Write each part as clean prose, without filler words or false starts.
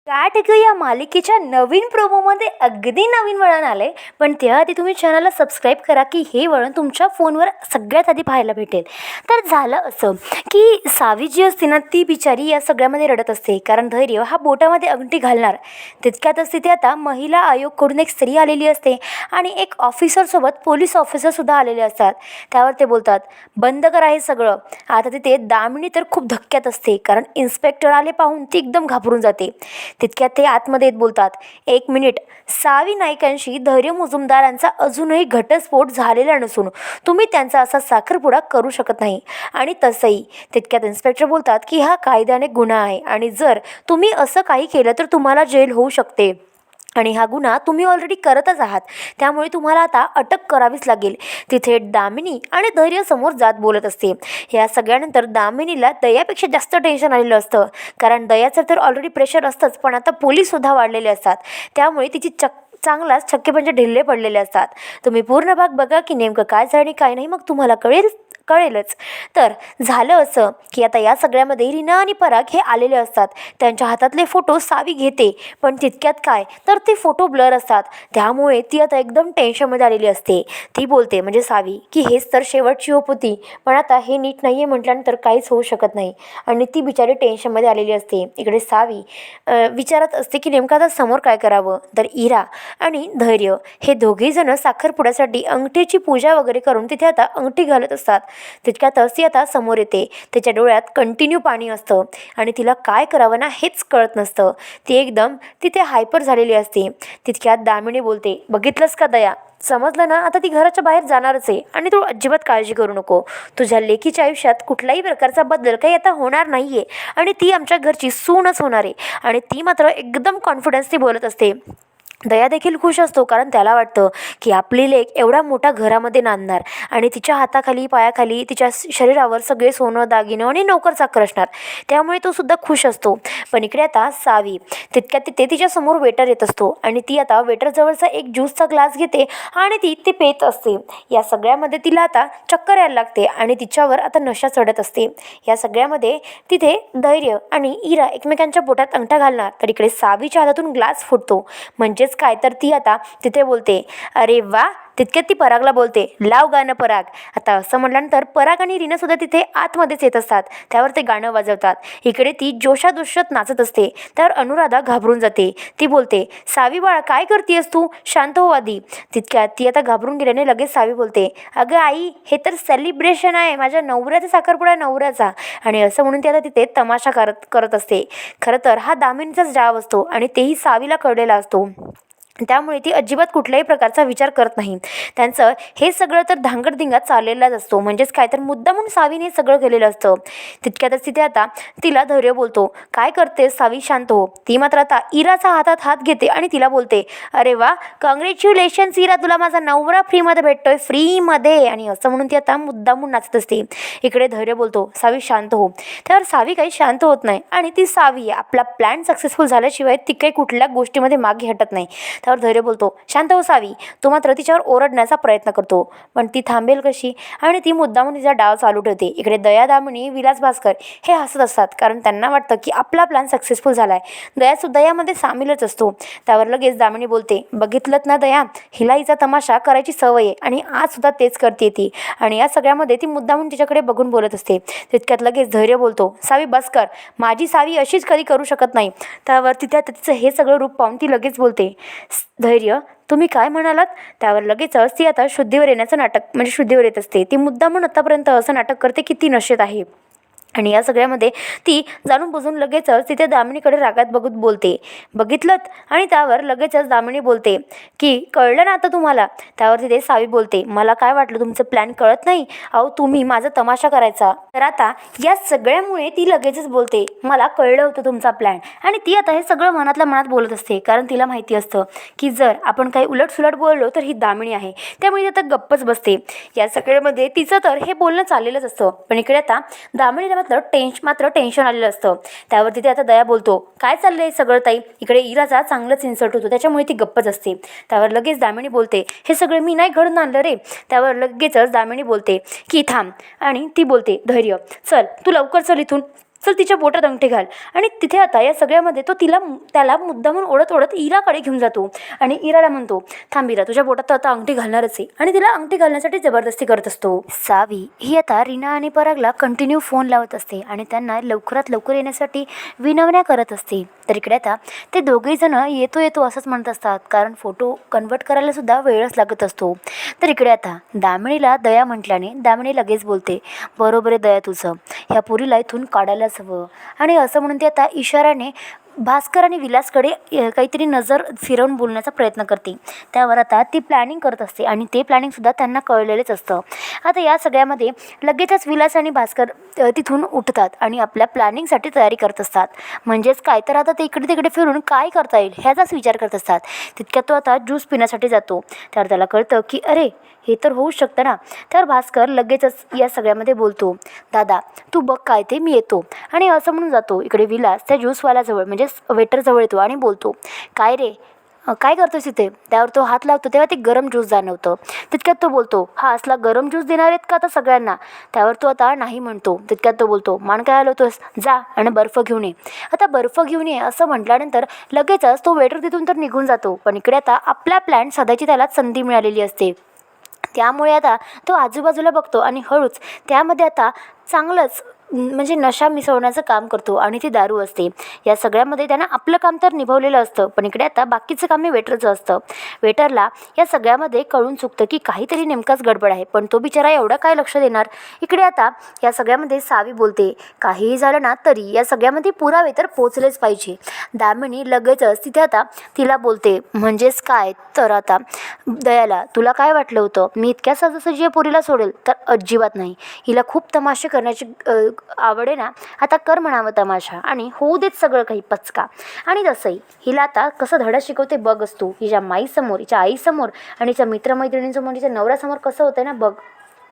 काय या मालिकेच्या नवीन प्रोमोमध्ये अगदी नवीन वळण आले, पण त्याआधी तुम्ही चॅनलला सबस्क्राईब करा की हे वळण तुमच्या फोनवर सगळ्यात आधी पाहायला भेटेल. तर झालं असं की सावी जी असते ना, ती बिचारी या सगळ्यामध्ये रडत असते, कारण धैर्य हा बोटामध्ये अंगठी घालणार तितक्यातच तिथे आता महिला आयोगकडून एक स्त्री आलेली असते आणि एक ऑफिसरसोबत पोलीस ऑफिसरसुद्धा आलेले असतात. त्यावर ते बोलतात, बंद करा हे सगळं. आता तिथे दामिनी तर खूप धक्क्यात असते, कारण इन्स्पेक्टर आले पाहून ती एकदम घाबरून जाते. तितक्यात ते आतमध्ये येत बोलतात, 1 मिनिट, सावी नाईकांशी धैर्य मुजुमदारांचा अजूनही घटस्फोट झालेला नसून तुम्ही त्यांचा असा साखरपुडा करू शकत नाही. आणि तसंही तितक्यात इन्स्पेक्टर बोलतात की हा कायद्याने गुन्हा आहे आणि जर तुम्ही असं काही केलं तर तुम्हाला जेल होऊ शकते आणि हा गुन्हा तुम्ही ऑलरेडी करतच आहात, त्यामुळे तुम्हाला आता अटक करावीच लागेल. तिथे दामिनी आणि धैर्य समोर जात बोलत असते. या सगळ्यानंतर दामिनीला दयापेक्षा जास्त टेन्शन आलेलं असतं, कारण दयाचं तर ऑलरेडी प्रेशर असतंच, पण आता पोलीससुद्धा वाढलेले असतात, त्यामुळे तिची चांगलाच छक्केपंजे ढिल्ले पडलेले असतात. तुम्ही पूर्ण भाग बघा की नेमकं काय झालं आणि काय नाही, मग तुम्हाला कळेलच. तर झालं असं की आता या सगळ्यामध्ये रीना आणि पराग हे आलेले असतात. त्यांच्या हातातले फोटो सावी घेते, पण तितक्यात काय तर ते फोटो ब्लर असतात, त्यामुळे ती आता एकदम टेन्शनमध्ये आलेली असते. ती बोलते म्हणजे सावी की हेच तर शेवटची होप होती, पण आता हे नीट नाही आहे म्हटल्यानंतर काहीच होऊ शकत नाही आणि ती बिचारी टेन्शनमध्ये आलेली असते. इकडे सावी विचारत असते की नेमकं आता समोर काय करावं. तर इरा आणि धैर्य हे दोघेजणं साखरपुड्यासाठी अंगठीची पूजा वगैरे करून तिथे आता अंगठी घालत असतात. तितक्यातच ती आता समोर येते. त्याच्या डोळ्यात कंटिन्यू पाणी असतं आणि तिला काय करावं ना हेच कळत नसतं. ती एकदम तिथे हायपर झालेली असते. तितक्यात दामिनी बोलते, बघितलंस का दया, समजलं ना, आता ती घराच्या बाहेर जाणारच आहे आणि तू अजिबात काळजी करू नको. तुझ्या लेकीच्या आयुष्यात कुठल्याही प्रकारचा बदल काही आता होणार नाही आहे आणि ती आमच्या घरची सूनच होणार आहे. आणि ती मात्र एकदम कॉन्फिडन्सली बोलत असते. दया देखील खुश असतो, कारण त्याला वाटतं की आपली लेक एवढ्या मोठ्या घरामध्ये नांदणार आणि तिच्या हाताखाली पायाखाली तिच्या शरीरावर सगळे सोनं दागिनं आणि नोकर चाकर असणार, त्यामुळे तो सुद्धा खुश असतो. पण इकडे आता सावी तितक्यात तिथे तिच्यासमोर वेटर येत असतो आणि ती आता वेटरजवळचा एक ज्यूसचा ग्लास घेते आणि ती ते पेत असते. या सगळ्यामध्ये तिला आता चक्कर यायला लागते आणि तिच्यावर आता नशा चढत असते. या सगळ्यामध्ये तिथे धैर्य आणि इरा एकमेकांच्या पोटात अंगठा घालणार, तर इकडे सावीच्या हातातून ग्लास फुटतो. म्हणजे काय तर ती आता तिथे बोलते, अरे वा. तितक्यात ती परागला बोलते, लाव गाणं पराग. आता असं म्हटल्यानंतर पराग आणि रीना सुद्धा तिथे आतमध्येच येत असतात. त्यावर ते गाणं वाजवतात. इकडे ती जोशात नाचत असते. त्यावर अनुराधा घाबरून जाते. ती बोलते, सावी बाळा काय करतेस तू, शांत हो आधी. तितक्यात ती आता घाबरून गेल्याने लगेच सावी बोलते, अगं आई, हे तर सेलिब्रेशन आहे, माझ्या नवऱ्याचा साखरपुडा नवऱ्याचा. आणि असं म्हणून ती आता तिथे तमाशा करत असते. खरं तर हा दामिनीचाच डाव असतो आणि तेही सावीला कळलेला असतो, त्यामुळे ती अजिबात कुठल्याही प्रकारचा विचार करत नाही. त्यांचं हे सगळं तर धांगडधिंगात चाललेलाच असतो, म्हणजेच काय तर मुद्दा म्हणून सावीने हे सगळं केलेलं असतं. तितक्यातच तिथे आता तिला धैर्य बोलतो, काय करतेस सावी, शांत हो. ती मात्र आता इराचा हातात हात घेते आणि तिला बोलते, अरे वा, कॉंग्रॅच्युलेशन्स इरा, तुला माझा नवरा फ्रीमध्ये भेटतोय, फ्रीमध्ये. आणि असं म्हणून ती आता मुद्दा म्हणून नाचत असते. इकडे धैर्य बोलतो, सावी शांत हो. त्यावर सावी काही शांत होत नाही आणि ती सावी आपला प्लॅन सक्सेसफुल झाल्याशिवाय ती काही कुठल्या गोष्टीमध्ये मागे हटत नाही. त्यावर धैर्य बोलतो, शांत हो सावी. तो मात्र तिच्यावर ओरडण्याचा प्रयत्न करतो, पण ती थांबेल कशी आणि ती मुद्दामून तिचा डाव चालू ठेवते. इकडे दया, दामिनी, विलास भास्कर हे हसत असतात, कारण त्यांना वाटतं की आपला प्लॅन सक्सेसफुल झाला आहे. दयासुद्धा यामध्ये सामीलच असतो. त्यावर लगेच दामिनी बोलते, बघितलंत ना दया, हिला हिचा तमाशा करायची सवय आहे आणि आजसुद्धा तेच करते ती. आणि या सगळ्यामध्ये ती मुद्दामून तिच्याकडे बघून बोलत असते. तितक्यात लगेच धैर्य बोलतो, सावी बस कर, माझी सावी अशीच कधी करू शकत नाही. त्यावर तिचं हे सगळं रूप पाहून ती लगेच बोलते, धैर्य तुम्ही काय म्हणालात. त्यावर लगेचच ती आता शुद्धीवर येण्याचं नाटक म्हणजे शुद्धीवर येत असते. ती मुद्दामून आतापर्यंत असं नाटक करते की ती नशेत आहे. आणि या सगळ्यामध्ये ती जाणून बुजून लगेचच तिथे दामिनीकडे रागात बघत बोलते, बघितलंत. आणि त्यावर लगेचच दामिनी बोलते की कळलं ना आता तुम्हाला. त्यावर तिथे सावी बोलते, मला काय वाटलं तुमचं प्लॅन कळत नाही, अहो तुम्ही माझा तमाशा करायचा. तर आता या सगळ्यामुळे ती लगेचच बोलते, मला कळलं होतं तुमचा प्लॅन. आणि ती आता हे सगळं मनातल्या मनात बोलत असते, कारण तिला माहिती असतं की जर आपण काही उलटसुलट बोललो तर ही दामिनी आहे, त्यामुळे ती आता गप्पच बसते. या सगळ्यामध्ये तिचं तर हे बोलणं चाललेलंच असतं. पण इकडे आता दामिनीला मात्र टेन्शन आलेलं असतं. त्यावर तिथे आता दया बोलतो, काय चाललंय सगळं ताई. इकडे इराचा चांगलंच इन्सल्ट होतो, त्याच्यामुळे ती गप्पच असते. त्यावर लगेच दामिनी बोलते, हे सगळं मी नाही घडून आणलं रे. त्यावर लगेचच दामिनी बोलते की थांब. आणि ती बोलते, धैर्य चल, तू लवकर चल इथून. चल तिच्या बोटात अंगठी घाल. आणि तिथे आता या सगळ्यामध्ये तो त्याला मुद्दामून ओढत ओढत इराकडे घेऊन जातो आणि इराला म्हणतो, थांब इरा, तुझ्या बोटात तर आता अंगठी घालणारच आहे. आणि तिला अंगठी घालण्यासाठी जबरदस्ती करत असतो. सावी ही आता रीना आणि परागला कंटिन्यू फोन लावत असते आणि त्यांना लवकरात लवकर येण्यासाठी विनवण्या करत असते. तर इकडे आता ते दोघेही जण येतो येतो असंच म्हणत असतात, कारण फोटो कन्वर्ट करायला सुद्धा वेळच लागत असतो. तर इकडे आता दामिनीला दया म्हटल्याने दामिनी लगेच बोलते, बरोबर आहे दया तुझं, ह्या पोरीला इथून काढायलाच हवं. आणि असं म्हणून ती आता इशाऱ्याने भास्कर आणि विलासकडे काहीतरी नजर फिरवून बोलण्याचा प्रयत्न करते. त्यावर आता ती प्लॅनिंग करत असते आणि ते प्लॅनिंगसुद्धा त्यांना कळलेलेच असतं. आता या सगळ्यामध्ये लगेचच विलास आणि भास्कर तिथून उठतात आणि आपल्या प्लॅनिंगसाठी तयारी करत असतात. म्हणजेच काय, तर आता ते इकडे तिकडे फिरून काय करता येईल ह्याचाच विचार करत असतात. तितक्यात तो आता ज्यूस पिण्यासाठी जातो. त्यावर त्याला कळतं की अरे हे तर होऊच शकतं ना. त्यावर भास्कर लगेचच या सगळ्यामध्ये बोलतो, दादा तू बघ काय ते, मी येतो. आणि असं म्हणून जातो. इकडे विलास त्या ज्यूसवाल्याजवळ म्हणजे वेटरजवळ येतो आणि बोलतो, काय रे काय करतोस इथे. त्यावर तो हात लावतो तेव्हा ते गरम ज्यूस जाणवतं. तितक्यात तो बोलतो, हा असला गरम ज्यूस देणार आहेत का आता सगळ्यांना. त्यावर तो आता नाही म्हणतो. तितक्यात तो बोलतो, मान काय हलवतोस, जा आणि बर्फ घेऊन ये. आता बर्फ घेऊन ये असं म्हटल्यानंतर लगेचच तो वेटर तिथून तर निघून जातो. पण इकडे आता आपला प्लॅन साधायची त्याला संधी मिळालेली असते. त्यामुळे आता तो आजूबाजूला बघतो आणि हळूच त्यामध्ये आता चांगलंच म्हणजे नशा मिसळण्याचं काम करतो आणि ती दारू असते. या सगळ्यामध्ये त्यानं आपलं काम तर निभवलेलं असतं, पण इकडे आता बाकीचं काम हे वेटरचं असतं. वेटरला या सगळ्यामध्ये कळून चुकतं की काहीतरी नेमकाच गडबड आहे, पण तो बिचारा एवढं काय लक्ष देणार. इकडे आता या सगळ्यामध्ये सावी बोलते, काहीही झालं ना तरी या सगळ्यामध्ये पुरावे तर पोचलेच पाहिजे. दामिनी लगेचच तिथे आता तिला बोलते, म्हणजेच काय, तर आता दयाला तुला काय वाटलं होतं मी इतक्या सहजासहजी या पोरीला सोडेल, तर अजिबात नाही. हिला खूप तमाशे करण्याची आवड आहे ना, आता कर म्हणावं तमाशा आणि होऊ देत सगळं काही पचका. आणि तसंही हिला आता कसं धडा शिकवते बघ असतो, हिच्या माईसमोर, हिच्या आईसमोर आणि हिच्या मित्रमैत्रिणींसमोर, हिच्या नवऱ्यासमोर कसं होतं ना बघ.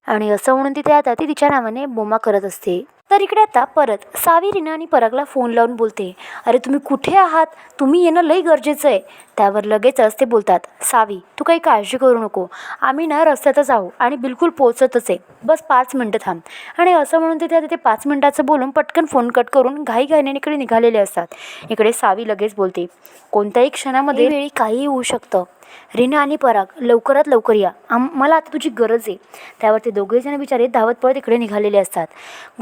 आणि असं म्हणून तिथे आता ती तिच्या नावाने बोमा करत असते. तर इकडे आता परत सावी रीना आणि परागला फोन लावून बोलते, अरे तुम्ही कुठे आहात, तुम्ही येणं लई गरजेचं आहे. त्यावर लगेचच ते बोलतात, सावी तू काही काळजी करू नको, आम्ही ना रस्त्यातच आहो आणि बिलकुल पोचतच आहे, बस 5 मिनटं थांब. आणि असं म्हणून तिथे 5 मिनटाचं बोलून पटकन फोन कट करून घाईघाईने इकडे निघालेले असतात. इकडे सावी लगेच बोलते, कोणत्याही क्षणामध्ये वेळी काहीही होऊ शकतं. रीना आणि पराग लवकरात लवकर या, मला आता तुझी गरज आहे. त्यावर ते दोघेजण बिचारे धावत पळत इकडे निघालेले असतात.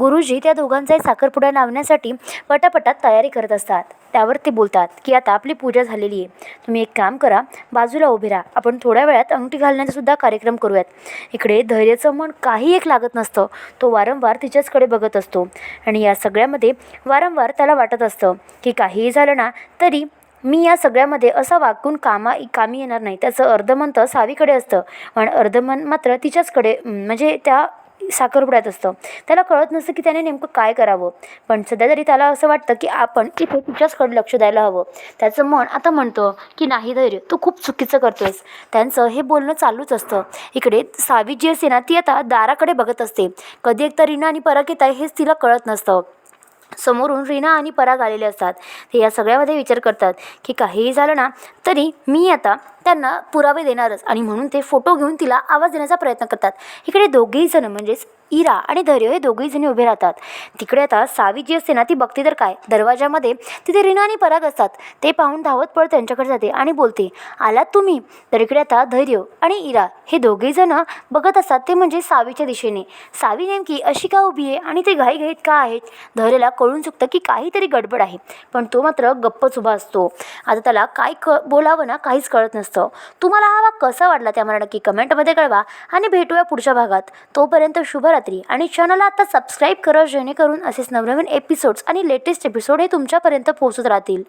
गुरुजी त्या दोघांचाही साखरपुडा लावण्यासाठी पटापटात तयारी करत असतात. त्यावर ते बोलतात की आता आपली पूजा झालेली आहे, तुम्ही एक काम करा, बाजूला उभे राहा, आपण थोड्या वेळात अंगठी घालण्याचा सुद्धा कार्यक्रम करूयात. इकडे धैर्याचं मन काही एक लागत नसतं. तो वारंवार तिच्याचकडे बघत असतो आणि या सगळ्यामध्ये वारंवार त्याला वाटत असतं की काहीही झालं ना तरी मी या सगळ्यामध्ये असं वागून कामी येणार नाही. त्याचं अर्धमन तर सावीकडे असतं पण अर्धमन मात्र तिच्याचकडे म्हणजे त्या साखरपुड्यात असतं. त्याला कळत नसतं की त्याने नेमकं काय करावं, पण सध्या तरी त्याला असं वाटतं की आपण इथे तिच्याचकडे लक्ष द्यायला हवं. त्याचं मन आता म्हणतं की नाही धैर्य, तू खूप चुकीचं करतोयस. त्यांचं हे बोलणं चालूच असतं. इकडे सावी जी असते ना ती आता दाराकडे बघत असते. कधी एकदा रीना आणि पराग येत आहे हेच तिला कळत नसतं. समोरून रीना आणि पराग आलेले असतात. ते या सगळ्यामध्ये विचार करतात की काहीही झालं ना तरी मी आता त्यांना पुरावे देणारच, आणि म्हणून ते फोटो घेऊन तिला आवाज देण्याचा प्रयत्न करतात. इकडे दोघेही जण म्हणजेच इरा आणि धैर्य हे दोघेही जणी उभे राहतात. तिकडे आता सावी जी असते ना ती बघते तर काय, दरवाजामध्ये तिथे रीना आणि पराग असतात. ते पाहून धावत पळत त्यांच्याकडे जाते आणि बोलते, आलात तुम्ही. तर इकडे आता धैर्य आणि इरा हे दोघेही जण बघत असतात, ते म्हणजे सावीच्या दिशेने. सावी नेमकी अशी का उभी आहे आणि ते घाईघाईत का आहेत. धैर्याला कळून चुकतं की काहीतरी गडबड आहे, पण तो मात्र गप्पच उभा असतो. आता त्याला काय बोलावं ना काहीच कळत नसतं. तुम्हाला हा भाग कसा वाटला ते आम्हाला नक्की कमेंटमध्ये कळवा आणि भेटूया पुढच्या भागात. तोपर्यंत शुभरात्री आणि चॅनलला आता सबस्क्राईब करा, जेणेकरून असेच नवनवीन एपिसोड्स आणि लेटेस्ट एपिसोड हे तुमच्यापर्यंत पोहोचत राहतील.